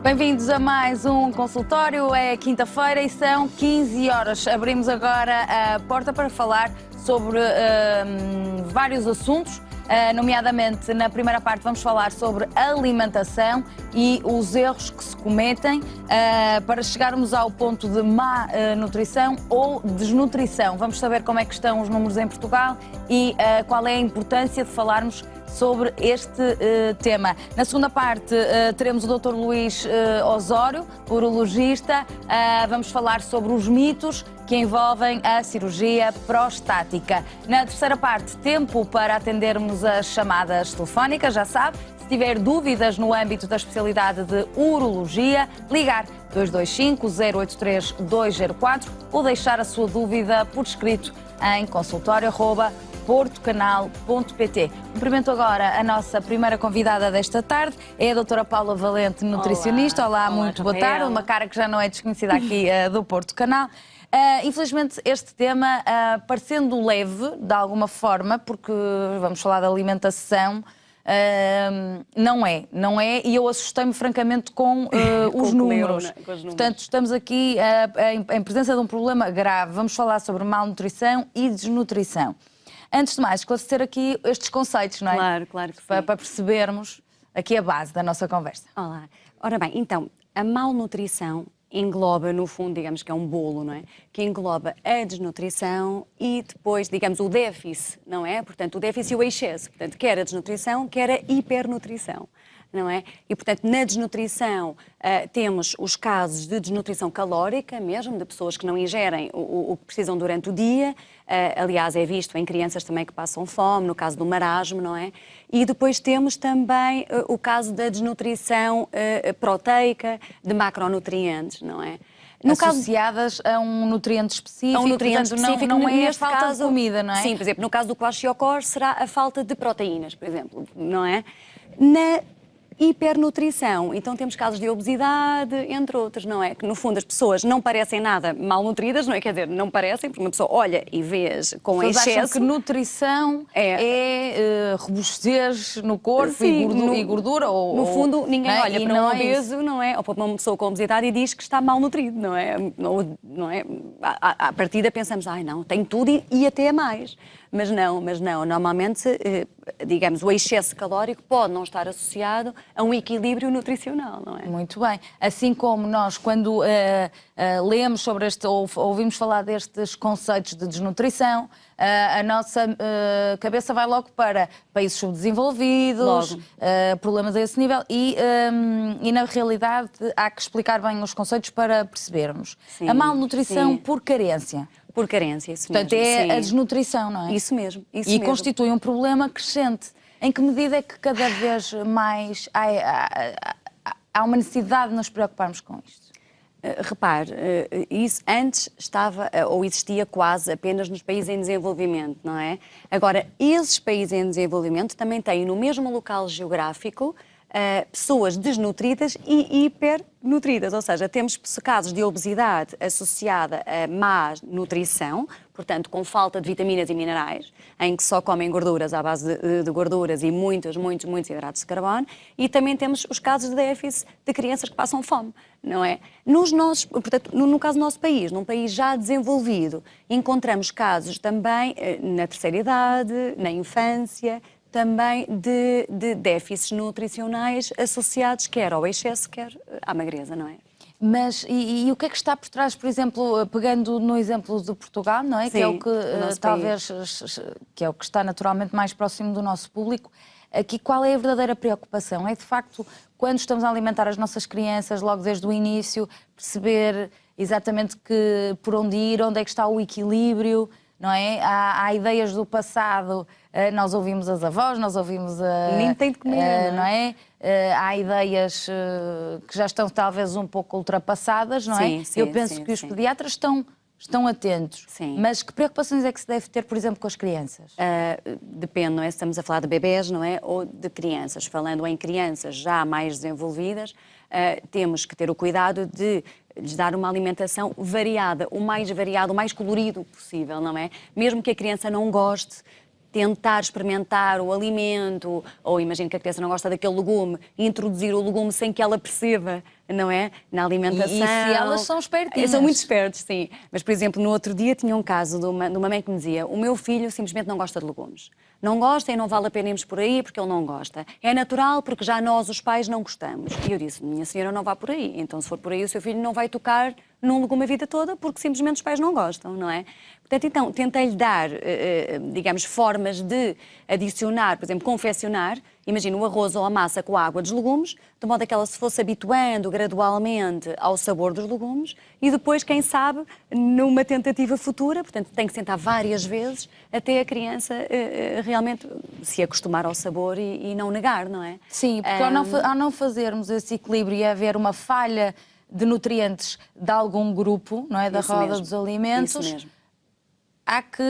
Bem-vindos a mais um consultório. É quinta-feira e são 15 horas. Abrimos agora a porta para falar sobre vários assuntos. Nomeadamente, na primeira parte vamos falar sobre alimentação e os erros que se cometem para chegarmos ao ponto de má nutrição ou desnutrição. Vamos saber como é que estão os números em Portugal e qual é a importância de falarmos sobre este tema. Na segunda parte teremos o Dr. Luís Osório, urologista. Vamos falar sobre os mitos que envolvem a cirurgia prostática. Na terceira parte, tempo para atendermos as chamadas telefónicas, já sabe. Se tiver dúvidas no âmbito da especialidade de urologia, ligar 225-083-204 ou deixar a sua dúvida por escrito em consultório@portocanal.pt. Cumprimento agora a nossa primeira convidada desta tarde, é a doutora Paula Valente, nutricionista. Olá, muito boa tarde. Uma cara que já não é desconhecida aqui do Porto Canal. Infelizmente este tema, parecendo leve de alguma forma, porque vamos falar de alimentação, não é, e eu assustei-me francamente com os números. Portanto, estamos aqui em presença de um problema grave. Vamos falar sobre malnutrição e desnutrição. Antes de mais, esclarecer aqui estes conceitos, não é? Claro que sim. Para percebermos aqui a base da nossa conversa. Olá. Ora bem, então, a malnutrição engloba, no fundo, digamos que é um bolo, não é? Que engloba a desnutrição e depois, digamos, o déficit, não é? Portanto, o déficit e o excesso. Portanto, quer a desnutrição, quer a hipernutrição, não é? E, portanto, na desnutrição temos os casos de desnutrição calórica mesmo, de pessoas que não ingerem o que precisam durante o dia. Aliás, é visto em crianças também que passam fome, no caso do marasmo, não é? E depois temos também o caso da desnutrição proteica, de macronutrientes, não é? Associadas a um nutriente específico, a um nutriente portanto, específico, não é a neste falta caso, de comida, não é? Sim, por exemplo, no caso do kwashiorkor será a falta de proteínas, por exemplo, não é? Na hipernutrição, então temos casos de obesidade, entre outros, não é? Que no fundo as pessoas não parecem nada malnutridas, não é? Quer dizer, não parecem, porque uma pessoa olha e vê com excesso. Acham que nutrição é robustez no corpo. Sim, e gordura? No fundo, ninguém olha para um obeso, é não é? Ou para uma pessoa com obesidade e diz que está malnutrido, não é? Não é? À partida pensamos, não, tem tudo e até mais. Mas não, normalmente, digamos, o excesso calórico pode não estar associado a um equilíbrio nutricional, não é? Muito bem. Assim como nós, quando lemos sobre ou ouvimos falar destes conceitos de desnutrição, a nossa cabeça vai logo para países subdesenvolvidos, problemas a esse nível e na realidade há que explicar bem os conceitos para percebermos. Sim, a malnutrição por carência. Por carência, isso mesmo. Portanto, é a desnutrição, não é? Isso mesmo. E constitui um problema crescente. Em que medida é que cada vez mais há uma necessidade de nos preocuparmos com isto? Repare, isso antes estava ou existia quase apenas nos países em desenvolvimento, não é? Agora, esses países em desenvolvimento também têm no mesmo local geográfico pessoas desnutridas e hipernutridas, ou seja, temos casos de obesidade associada a má nutrição, portanto com falta de vitaminas e minerais, em que só comem gorduras à base de gorduras e muitos hidratos de carbono, e também temos os casos de déficit de crianças que passam fome, não é? Portanto, no caso do nosso país, num país já desenvolvido, encontramos casos também na terceira idade, na infância, também de déficits nutricionais associados quer ao excesso, quer à magreza, não é? Mas e o que é que está por trás, por exemplo, pegando no exemplo de Portugal, não é? Sim, que é o que talvez que é o que está naturalmente mais próximo do nosso público. Aqui qual é a verdadeira preocupação? É de facto quando estamos a alimentar as nossas crianças, logo desde o início, perceber exatamente por onde ir, onde é que está o equilíbrio, não é? Há ideias do passado, nós ouvimos as avós, nós ouvimos nem tem de comer, não é? Há ideias que já estão talvez um pouco ultrapassadas, não é? Sim, eu penso que os pediatras estão atentos. Sim. Mas que preocupações é que se deve ter, por exemplo, com as crianças? Depende, não é? Se estamos a falar de bebés, não é? Ou de crianças. Falando em crianças já mais desenvolvidas, temos que ter o cuidado de lhes dar uma alimentação variada, o mais colorido possível, não é? Mesmo que a criança não goste, tentar experimentar o alimento, ou imagino que a criança não gosta daquele legume, introduzir o legume sem que ela perceba não é? Na alimentação. E se elas são espertinhas. São muito espertos, sim. Mas, por exemplo, no outro dia tinha um caso de uma mãe que me dizia: o meu filho simplesmente não gosta de legumes. Não gosta e não vale a pena irmos por aí porque ele não gosta. É natural porque já nós, os pais, não gostamos. E eu disse: minha senhora, não vá por aí. Então, se for por aí, o seu filho não vai tocar num legume a vida toda porque simplesmente os pais não gostam, não é? Portanto, então, tentei-lhe dar, digamos, formas de adicionar, por exemplo, confeccionar, imagina o arroz ou a massa com a água dos legumes, de modo a que ela se fosse habituando gradualmente ao sabor dos legumes e depois, quem sabe, numa tentativa futura, portanto, tem que sentar várias vezes até a criança realmente se acostumar ao sabor e não negar, não é? Sim, porque ao não fazermos esse equilíbrio e haver uma falha de nutrientes de algum grupo, não é, da Isso roda mesmo. dos alimentos, Isso mesmo. há que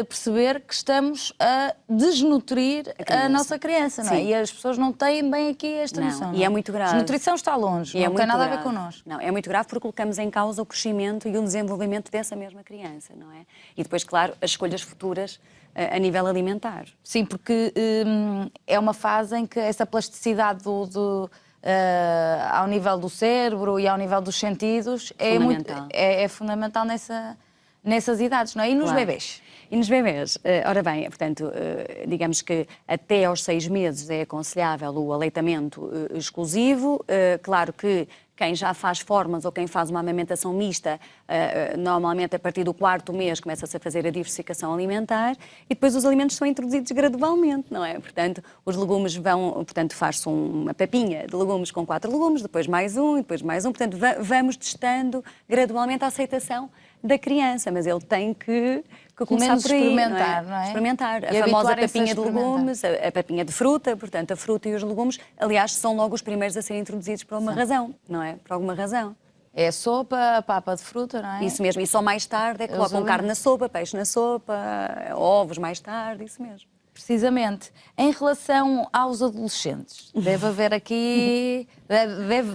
perceber que estamos a desnutrir a nossa criança, não é? Sim. E as pessoas não têm bem aqui esta Não, noção. e é muito grave. Desnutrição está longe, E não tem nada a ver connosco. Não, é muito grave porque colocamos em causa o crescimento e o desenvolvimento dessa mesma criança, não é? E depois, claro, as escolhas futuras a nível alimentar. Sim, porque é uma fase em que essa plasticidade ao nível do cérebro e ao nível dos sentidos é fundamental nessas idades, não é? E nos Claro. bebés? E nos bebés, ora bem, portanto, digamos que até aos 6 meses é aconselhável o aleitamento exclusivo. Claro que quem já faz formas ou quem faz uma amamentação mista, normalmente a partir do 4º mês começa-se a fazer a diversificação alimentar e depois os alimentos são introduzidos gradualmente, não é? Portanto, os legumes portanto, faz-se uma papinha de legumes com 4 legumes, depois mais um e depois mais um. Portanto, vamos testando gradualmente a aceitação da criança, mas ele tem que começar por aí, experimentar, não é? E Experimentar. A famosa habituarem-se a papinha de experimentar. legumes, a papinha de fruta, portanto, a fruta e os legumes, aliás, são logo os primeiros a serem introduzidos por uma razão, não é? Por alguma razão. É a sopa, a papa de fruta, não é? Isso mesmo, e só mais tarde é que colocam carne na sopa, peixe na sopa, ovos mais tarde, isso mesmo. Precisamente. Em relação aos adolescentes, deve haver aqui...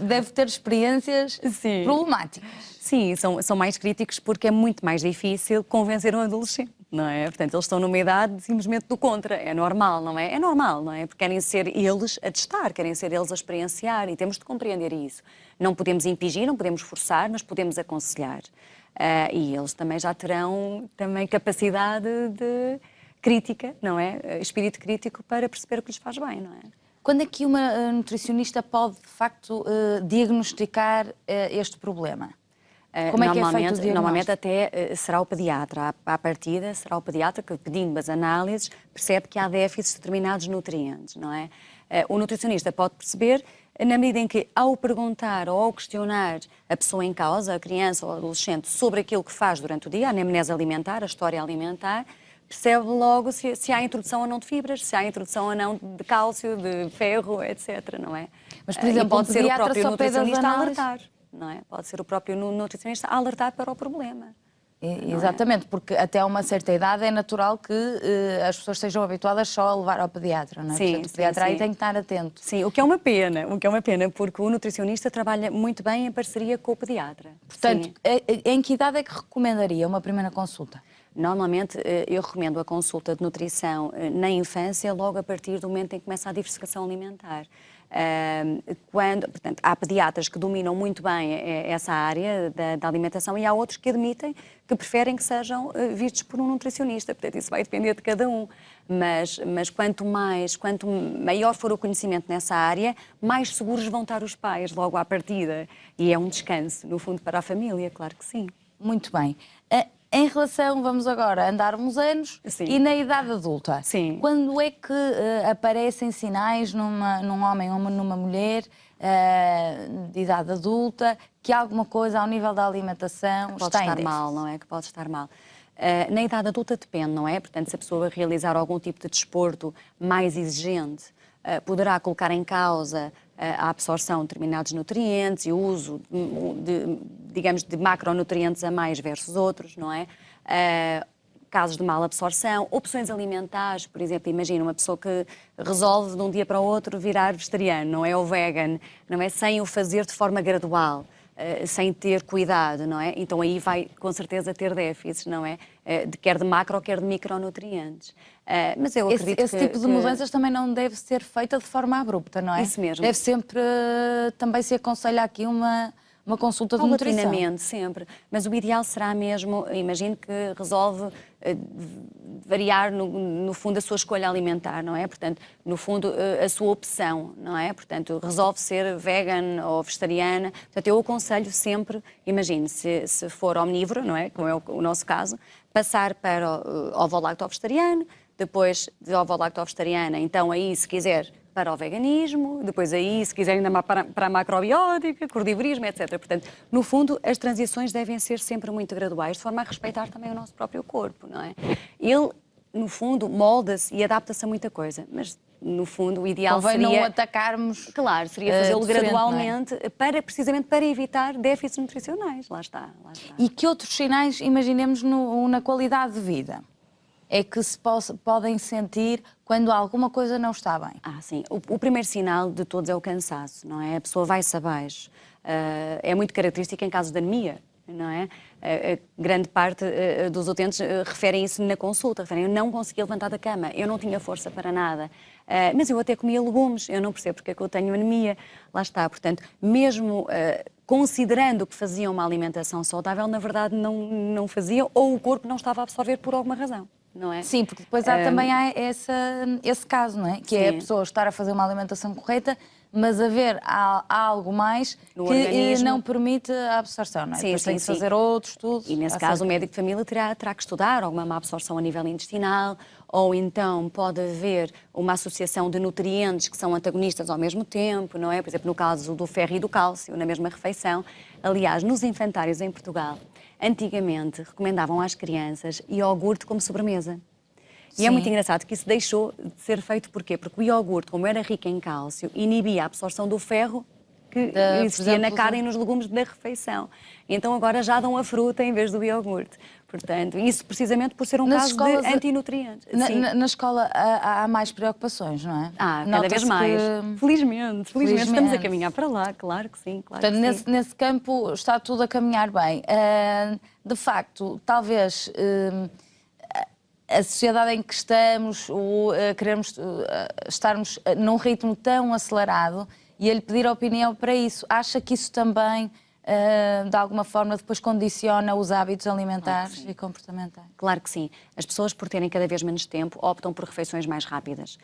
deve ter experiências Sim. problemáticas. Sim, são mais críticos porque é muito mais difícil convencer um adolescente, não é? Portanto, eles estão numa idade simplesmente do contra. É normal, não é? É normal, não é? Porque querem ser eles a testar, querem ser eles a experienciar e temos de compreender isso. Não podemos impingir, não podemos forçar, mas podemos aconselhar. E eles também já terão capacidade de crítica, não é? Espírito crítico para perceber o que lhes faz bem, não é? Quando é que uma nutricionista pode, de facto, diagnosticar este problema? Como é que é feito o diagnóstico? Normalmente até será o pediatra. À partida será o pediatra que, pedindo as análises, percebe que há déficits de determinados nutrientes, não é? O nutricionista pode perceber na medida em que, ao perguntar ou ao questionar a pessoa em causa, a criança ou o adolescente, sobre aquilo que faz durante o dia, a anamnese alimentar, a história alimentar, percebe logo se há introdução ou não de fibras, se há introdução ou não de cálcio, de ferro, etc. Não é? Mas, por exemplo, pode ser o próprio só pede as nutricionista a análises? alertar. Não é? Pode ser o próprio nutricionista a alertar para o problema. Exatamente, porque até uma certa idade é natural que as pessoas estejam habituadas só a levar ao pediatra, não é? Sim, Portanto, o pediatra sim. aí tem que estar atento. Sim, o que é uma pena, porque o nutricionista trabalha muito bem em parceria com o pediatra. Portanto, Sim. em que idade é que recomendaria uma primeira consulta? Normalmente, eu recomendo a consulta de nutrição na infância, logo a partir do momento em que começa a diversificação alimentar. Portanto, há pediatras que dominam muito bem essa área da alimentação e há outros que admitem que preferem que sejam vistos por um nutricionista. Portanto, isso vai depender de cada um. Mas quanto maior for o conhecimento nessa área, mais seguros vão estar os pais logo à partida. E é um descanso, no fundo, para a família, claro que sim. Muito bem. Em relação, vamos agora andar uns anos, Sim. e na idade adulta, Sim. quando é que aparecem sinais num homem ou numa mulher de idade adulta que alguma coisa ao nível da alimentação Pode está em estar déficit? mal, não é? Que pode estar mal. Na idade adulta depende, não é? Portanto, se a pessoa realizar algum tipo de desporto mais exigente, poderá colocar em causa a absorção de determinados nutrientes e o uso, digamos, de macronutrientes a mais versus outros, não é? Casos de mal absorção, opções alimentares, por exemplo, imagina uma pessoa que resolve de um dia para o outro virar vegetariano, não é? Ou vegan, não é? Sem o fazer de forma gradual. sem ter cuidado, não é? Então aí vai com certeza ter déficits, não é? Quer de macro, quer de micronutrientes. Mas eu acredito esse tipo de mudanças também não deve ser feita de forma abrupta, não é? Isso mesmo. Deve sempre também se aconselha aqui uma consulta de nutrição. Paulatinamente, sempre. Mas o ideal será mesmo, imagino que resolve variar, no fundo, a sua escolha alimentar, não é? Portanto, no fundo, a sua opção, não é? Portanto, resolve ser vegan ou vegetariana. Portanto, eu aconselho sempre, imagine, se for omnívoro, não é? Como é o nosso caso, passar para ovo-lacto-vegetariano, depois de ovo-lacto-vegetariana, então aí, se quiser, para o veganismo, depois aí, se quiser, ainda para a macrobiótica, carnivorismo, etc. Portanto, no fundo, as transições devem ser sempre muito graduais, de forma a respeitar também o nosso próprio corpo, não é? Ele, no fundo, molda-se e adapta-se a muita coisa, mas, no fundo, o ideal seria... não atacarmos... Claro, seria fazê-lo gradualmente, precisamente para evitar déficits nutricionais. Lá está. E que outros sinais, imaginemos, na qualidade de vida? É que se podem sentir quando alguma coisa não está bem? Sim. O primeiro sinal de todos é o cansaço, não é? A pessoa vai-se abaixo. É muito característico em casos de anemia, não é? Grande parte dos utentes referem isso na consulta, referem: eu não conseguia levantar da cama, eu não tinha força para nada, mas eu até comia legumes, eu não percebo porque é que eu tenho anemia. Lá está, portanto, mesmo considerando que faziam uma alimentação saudável, na verdade não faziam, ou o corpo não estava a absorver por alguma razão. Não é? Sim, porque depois também há esse caso, não é? Que é a pessoa estar a fazer uma alimentação correta, mas há algo mais no que organismo não permite a absorção, não é? Sim, depois tem que fazer outros estudos. E nesse caso o médico de família terá que estudar alguma má absorção a nível intestinal, ou então pode haver uma associação de nutrientes que são antagonistas ao mesmo tempo, não é? Por exemplo, no caso do ferro e do cálcio, na mesma refeição. Aliás, nos infantários em Portugal, antigamente recomendavam às crianças iogurte como sobremesa. E é muito engraçado que isso deixou de ser feito. Porquê? Porque o iogurte, como era rico em cálcio, inibia a absorção do ferro que existia na carne e nos legumes da refeição. Então agora já dão a fruta em vez do iogurte. Portanto, isso precisamente por ser um caso de antinutrientes. Na escola há mais preocupações, não é? Cada vez mais. Felizmente estamos a caminhar para lá, claro que sim. Claro. Portanto, nesse campo está tudo a caminhar bem. De facto, talvez a sociedade em que estamos, queremos estarmos num ritmo tão acelerado, e ele pedir opinião para isso, acha que isso também, de alguma forma, depois condiciona os hábitos alimentares e comportamentais? Claro que sim. As pessoas, por terem cada vez menos tempo, optam por refeições mais rápidas.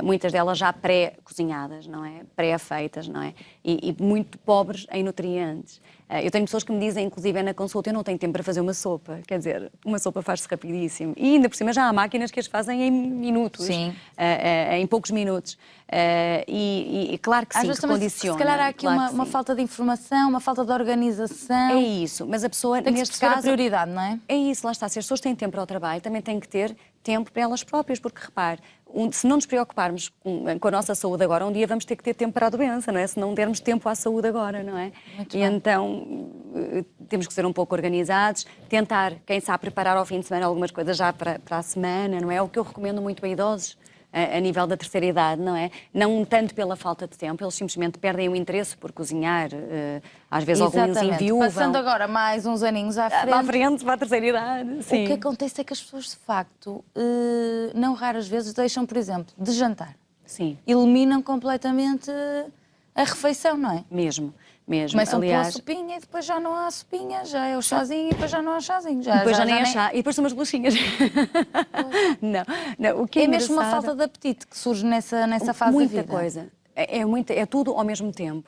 Muitas delas já pré-cozinhadas, não é? Pré-feitas, não é? E muito pobres em nutrientes. Eu tenho pessoas que me dizem, inclusive na consulta: eu não tenho tempo para fazer uma sopa. Quer dizer, uma sopa faz-se rapidíssimo. E ainda por cima já há máquinas que as fazem em minutos. Sim. Em poucos minutos. E claro que sim, que condiciona. Se calhar há aqui uma falta de informação, uma falta de organização. É isso, mas a pessoa, tem que neste caso, a prioridade, não é? É isso, lá está. Se as pessoas têm tempo para o trabalho, também têm que ter tempo para elas próprias, porque repare, se não nos preocuparmos com a nossa saúde agora, um dia vamos ter que ter tempo para a doença, não é? Se não dermos tempo à saúde agora, não é? Muito bem. Então temos que ser um pouco organizados, tentar, quem sabe, preparar ao fim de semana algumas coisas já para a semana, não é? O que eu recomendo muito a idosos, a nível da terceira idade, não é? Não tanto pela falta de tempo, eles simplesmente perdem o interesse por cozinhar, às vezes alguns enviúvam. Passando agora mais uns aninhos à frente, para a terceira idade, sim. O que acontece é que as pessoas, de facto, não raras vezes deixam, por exemplo, de jantar. Sim. Eliminam completamente a refeição, não é? Mesmo. Começam pela sopinha e depois já não há sopinha, já é o chazinho e depois já não há chazinho. Depois já nem há chá e depois são umas bolachinhas. Não, o que é mesmo uma falta de apetite que surge nessa fase da vida. Muita coisa. É tudo ao mesmo tempo.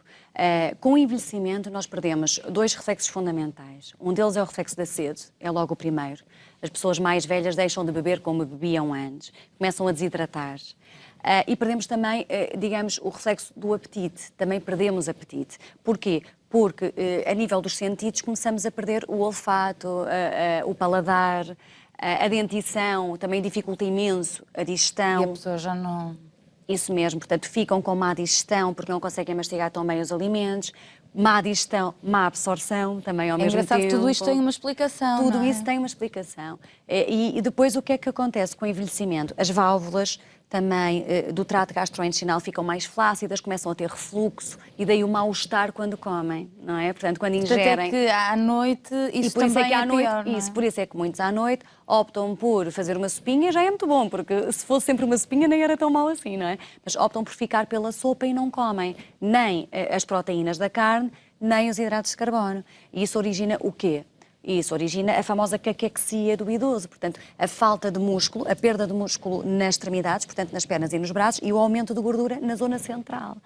Com o envelhecimento nós perdemos dois reflexos fundamentais. Um deles é o reflexo da sede, é logo o primeiro. As pessoas mais velhas deixam de beber como bebiam antes, começam a desidratar. E perdemos também, digamos, o reflexo do apetite. Também perdemos apetite. Porquê? Porque a nível dos sentidos começamos a perder o olfato, o paladar, a dentição, também dificulta imenso a digestão. E a pessoa já não... Isso mesmo, portanto ficam com má digestão porque não conseguem mastigar tão bem os alimentos. Má digestão, má absorção também ao mesmo tempo. Tudo isto tem uma explicação. Tudo isso tem uma explicação. E depois o que é que acontece com o envelhecimento? As válvulas também do trato gastrointestinal ficam mais flácidas, começam a ter refluxo e daí o mal-estar quando comem, não é? Portanto, quando ingerem... Até que à noite isso também é pior, não é? Isso, por isso é que muitos à noite optam por fazer uma sopinha, já é muito bom, porque se fosse sempre uma sopinha nem era tão mal assim, não é? Mas optam por ficar pela sopa e não comem nem as proteínas da carne, nem os hidratos de carbono. E isso origina o quê? Isso origina a famosa caquexia do idoso, portanto, a falta de músculo, a perda de músculo nas extremidades, portanto, nas pernas e nos braços, e o aumento de gordura na zona central.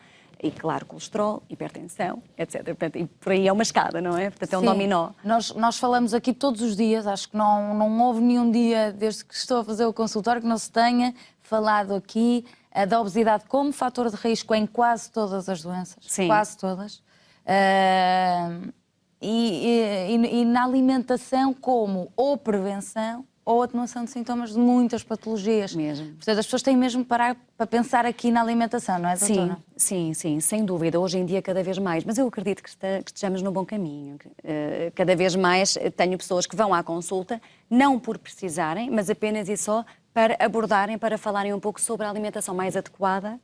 E, claro, colesterol, hipertensão, etc. Portanto, e por aí é uma escada, não é? Portanto, é um dominó. Nós falamos aqui todos os dias, acho que não houve nenhum dia, desde que estou a fazer o consultório, que não se tenha falado aqui da obesidade como fator de risco em quase todas as doenças. Sim. Quase todas. E na alimentação como ou prevenção ou atenuação de sintomas de muitas patologias. Mesmo. Portanto, as pessoas têm mesmo que parar para pensar aqui na alimentação, não é, doutora? Sim, sem dúvida. Hoje em dia cada vez mais, mas eu acredito que estejamos no bom caminho. Cada vez mais tenho pessoas que vão à consulta, não por precisarem, mas apenas e só para abordarem, para falarem um pouco sobre a alimentação mais adequada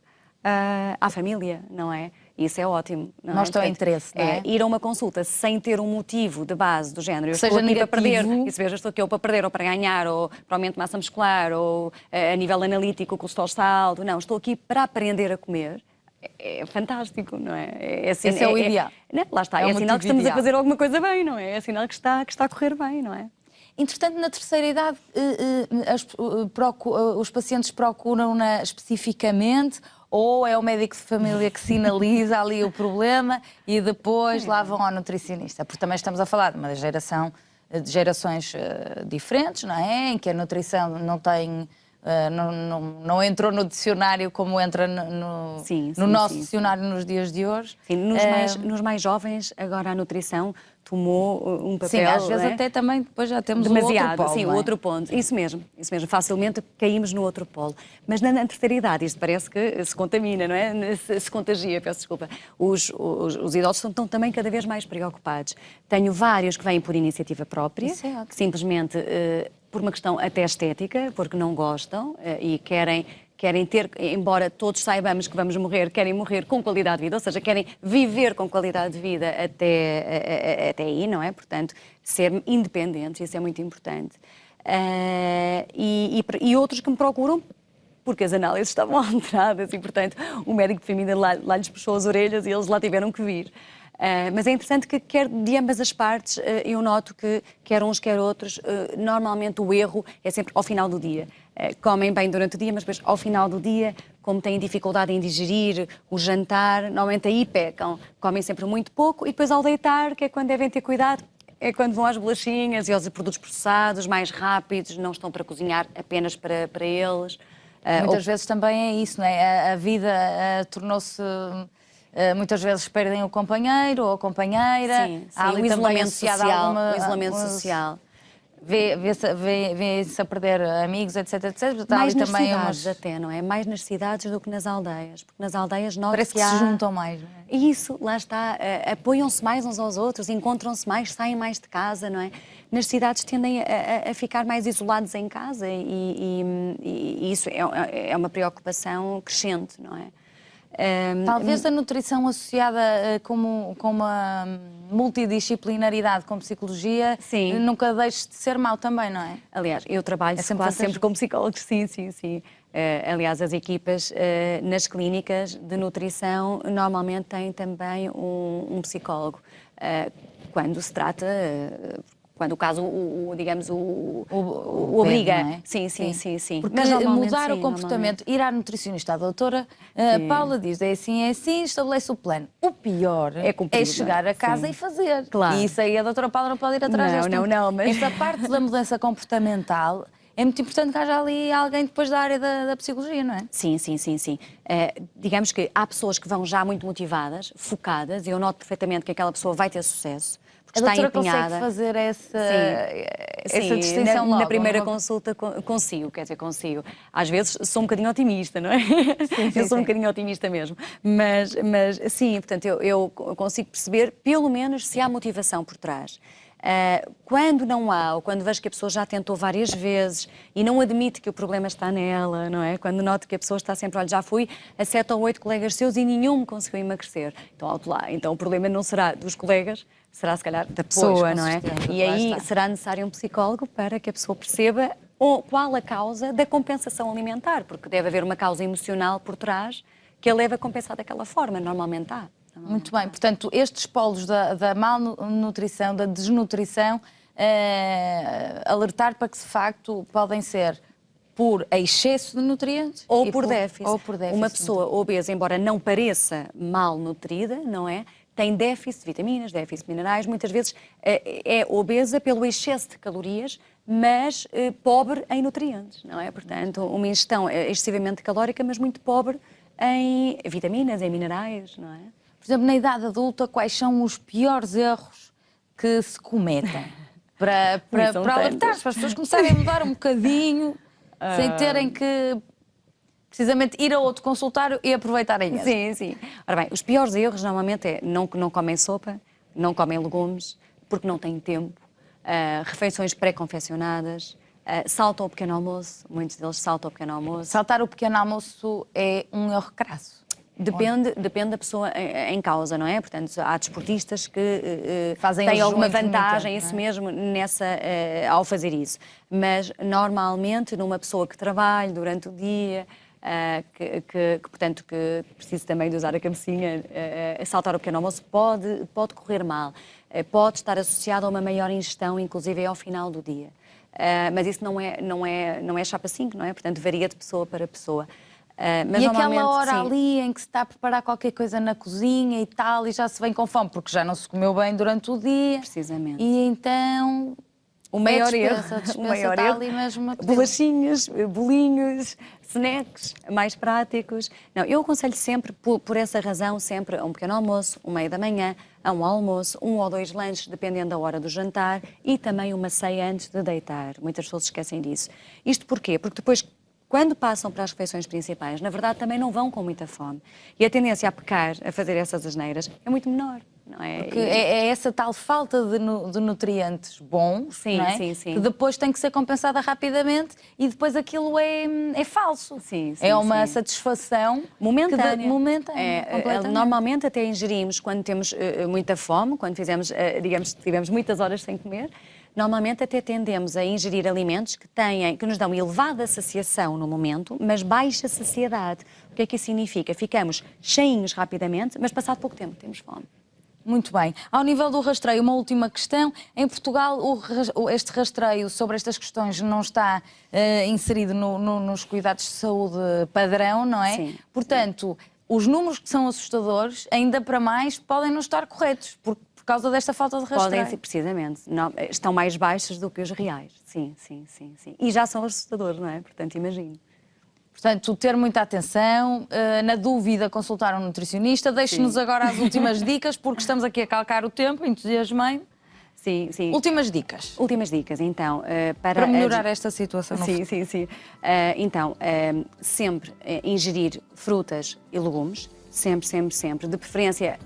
à família, não é? Isso é ótimo. Nós temos interesse, não é? Ir a uma consulta sem ter um motivo de base do género. Eu seja estou aqui para perder, negativo. eu estou aqui ou para perder, ou para ganhar, ou para aumento de massa muscular, ou a nível analítico o colesterol está alto. Não, estou aqui para aprender a comer. É fantástico, não é? Esse é o ideal. Lá está, É é o sinal que estamos ideal. a fazer alguma coisa bem, não é? É sinal que está a correr bem, não é? Entretanto, na terceira idade, os pacientes procuram-na especificamente ou é o médico de família que sinaliza ali o problema e depois lá vão ao nutricionista? Porque também estamos a falar de uma geração, de gerações diferentes, não é? Em que a nutrição não tem... não entrou no dicionário como entra no nosso dicionário nos dias de hoje. Sim, nos mais jovens, agora a nutrição tomou um papel... Sim, às vezes até também depois já temos demasiado, o outro polo. Sim, o outro ponto. Isso mesmo. Facilmente caímos no outro polo. Mas na terceira idade, isto parece que se contamina, não é? Se contagia, peço desculpa. Os idosos estão também cada vez mais preocupados. Tenho vários que vêm por iniciativa própria, que simplesmente... por uma questão até estética, porque não gostam e querem ter, embora todos saibamos que vamos morrer, querem morrer com qualidade de vida, ou seja, querem viver com qualidade de vida até aí, não é? Portanto, ser independentes, isso é muito importante. E outros que me procuram porque as análises estavam alteradas e, portanto, o médico de família lá lhes puxou as orelhas e eles lá tiveram que vir. Mas é interessante que, quer de ambas as partes, eu noto que, quer uns, quer outros, normalmente o erro é sempre ao final do dia. Comem bem durante o dia, mas depois, ao final do dia, como têm dificuldade em digerir o jantar, normalmente aí pecam. Comem sempre muito pouco e depois, ao deitar, que é quando devem ter cuidado, é quando vão às bolachinhas e aos produtos processados, mais rápidos, não estão para cozinhar apenas para eles. Muitas vezes também é isso, não é? A vida tornou-se... muitas vezes perdem o companheiro ou a companheira. Sim, há ali o isolamento associado social. a O isolamento social. Vê-se a perder amigos, etc, etc. Portanto, Mais há ali nas também cidades até, não é? Mais nas cidades do que nas aldeias. Porque nas aldeias nota parece que se juntam mais, não é? E isso, lá está, apoiam-se mais uns aos outros, encontram-se mais, saem mais de casa, não é? Nas cidades tendem a ficar mais isolados em casa e isso é uma preocupação crescente, não é? Talvez a nutrição associada com uma multidisciplinaridade com psicologia nunca deixe de ser mau também, não é? Aliás, eu trabalho quase sempre com psicólogos, sim. Aliás, as equipas nas clínicas de nutrição normalmente têm também um psicólogo. Quando se trata... Quando o caso, digamos, o obriga. Não é? Sim. Porque mas mudar o comportamento, ir à nutricionista, a doutora Paula diz, é assim, estabelece o plano. O pior é chegar a casa e fazer. Claro. E isso aí a doutora Paula não pode ir atrás disto. Não, mas... Esta parte da mudança comportamental é muito importante que haja ali alguém depois da área da psicologia, não é? Sim. Digamos que há pessoas que vão já muito motivadas, focadas, e eu noto perfeitamente que aquela pessoa vai ter sucesso. A doutora consegue fazer essa distinção logo? Na primeira consulta consigo. Às vezes sou um bocadinho otimista, não é? Eu sou um bocadinho otimista mesmo. Mas sim, portanto, eu consigo perceber, pelo menos, se há motivação por trás. Quando não há, ou quando vejo que a pessoa já tentou várias vezes e não admite que o problema está nela, não é? Quando noto que a pessoa está sempre, olha, já fui a 7 ou 8 colegas seus e nenhum me conseguiu emagrecer. Então, alto lá. Então, o problema não será dos colegas, será se calhar da pessoa, não é? E aí será necessário um psicólogo para que a pessoa perceba qual a causa da compensação alimentar, porque deve haver uma causa emocional por trás que a leva a compensar daquela forma, normalmente há. Muito bem, portanto, estes polos da malnutrição, da desnutrição, alertar para que, de facto, podem ser por excesso de nutrientes ou por déficit. Ou por déficit. Uma pessoa obesa, embora não pareça malnutrida, não é? Tem déficit de vitaminas, déficit de minerais, muitas vezes é obesa pelo excesso de calorias, mas pobre em nutrientes, não é? Portanto, uma ingestão excessivamente calórica, mas muito pobre em vitaminas, em minerais, não é? Por exemplo, na idade adulta, quais são os piores erros que se cometem? Para alertar, para as pessoas começarem a mudar um bocadinho, sem terem que, precisamente, ir a outro consultório e aproveitarem isso. Sim, sim. Ora bem, os piores erros normalmente é não comem sopa, não comem legumes, porque não têm tempo, refeições pré-confeccionadas, saltam o pequeno almoço, muitos deles saltam o pequeno almoço. Saltar o pequeno almoço é um erro crasso. Depende da pessoa em causa, não é? Portanto, há desportistas que fazem têm alguma vantagem, tempo, isso mesmo, ao fazer isso. Mas, normalmente, numa pessoa que trabalha durante o dia, portanto, que precisa também de usar a cabecinha, saltar o pequeno almoço, pode correr mal. Pode estar associado a uma maior ingestão, inclusive ao final do dia. Mas isso não é chapa 5, não é? Portanto, varia de pessoa para pessoa. Mas e aquela hora ali em que se está a preparar qualquer coisa na cozinha e tal, e já se vem com fome, porque já não se comeu bem durante o dia. Precisamente. E então... O maior erro, bolachinhas, bolinhos, snacks mais práticos. Não, eu aconselho sempre, por essa razão, sempre a um pequeno almoço, 1h30, a um almoço, 1 ou 2 lanches, dependendo da hora do jantar, e também uma ceia antes de deitar. Muitas pessoas esquecem disso. Isto porquê? Porque depois, quando passam para as refeições principais, na verdade também não vão com muita fome. E a tendência a pecar, a fazer essas asneiras, é muito menor. Não é? Porque é essa tal falta de nutrientes bons, sim, não é? Sim, sim. Que depois tem que ser compensada rapidamente e depois aquilo é falso. Sim, é uma satisfação momentânea. Normalmente até ingerimos quando temos muita fome, quando tivemos muitas horas sem comer. Normalmente até tendemos a ingerir alimentos que nos dão elevada saciação no momento, mas baixa saciedade. O que é que isso significa? Ficamos cheinhos rapidamente, mas passado pouco tempo temos fome. Muito bem. Ao nível do rastreio, uma última questão. Em Portugal, este rastreio sobre estas questões não está inserido nos cuidados de saúde padrão, não é? Sim. Portanto, os números que são assustadores, ainda para mais, podem não estar corretos, por causa desta falta de rastreio. Podem ser, precisamente. Não, estão mais baixos do que os reais. Sim. E já são assustadores, não é? Portanto, imagino. Portanto, ter muita atenção, na dúvida, consultar um nutricionista. Deixe-nos agora as últimas dicas, porque estamos aqui a calcar o tempo, entusiasmei. Sim. Últimas dicas. Últimas dicas, então, para melhorar esta situação. Sim. Então, sempre ingerir frutas e legumes, sempre. De preferência,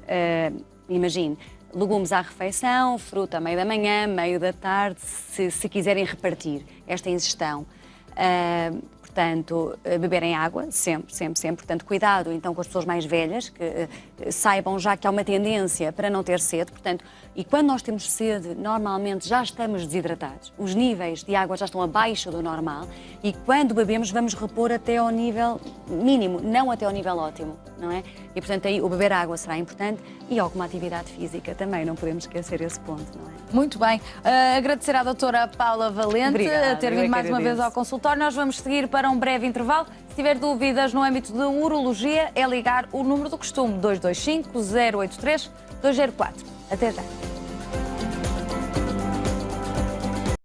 imagine, legumes à refeição, fruta à meio da manhã, meio da tarde, se quiserem repartir esta ingestão. Portanto, beberem água, sempre. Portanto, cuidado então com as pessoas mais velhas, que saibam já que há uma tendência para não ter sede. Portanto, e quando nós temos sede, normalmente já estamos desidratados. Os níveis de água já estão abaixo do normal e quando bebemos vamos repor até ao nível mínimo, não até ao nível ótimo, não é? E, portanto, aí o beber água será importante e alguma atividade física também, não podemos esquecer esse ponto, não é? Muito bem. Agradecer à doutora Paula Valente. Obrigada, a ter vindo mais uma vez ao consultório. Nós vamos seguir para um breve intervalo. Se tiver dúvidas no âmbito de urologia, é ligar o número do costume, 225 083 204. Até já.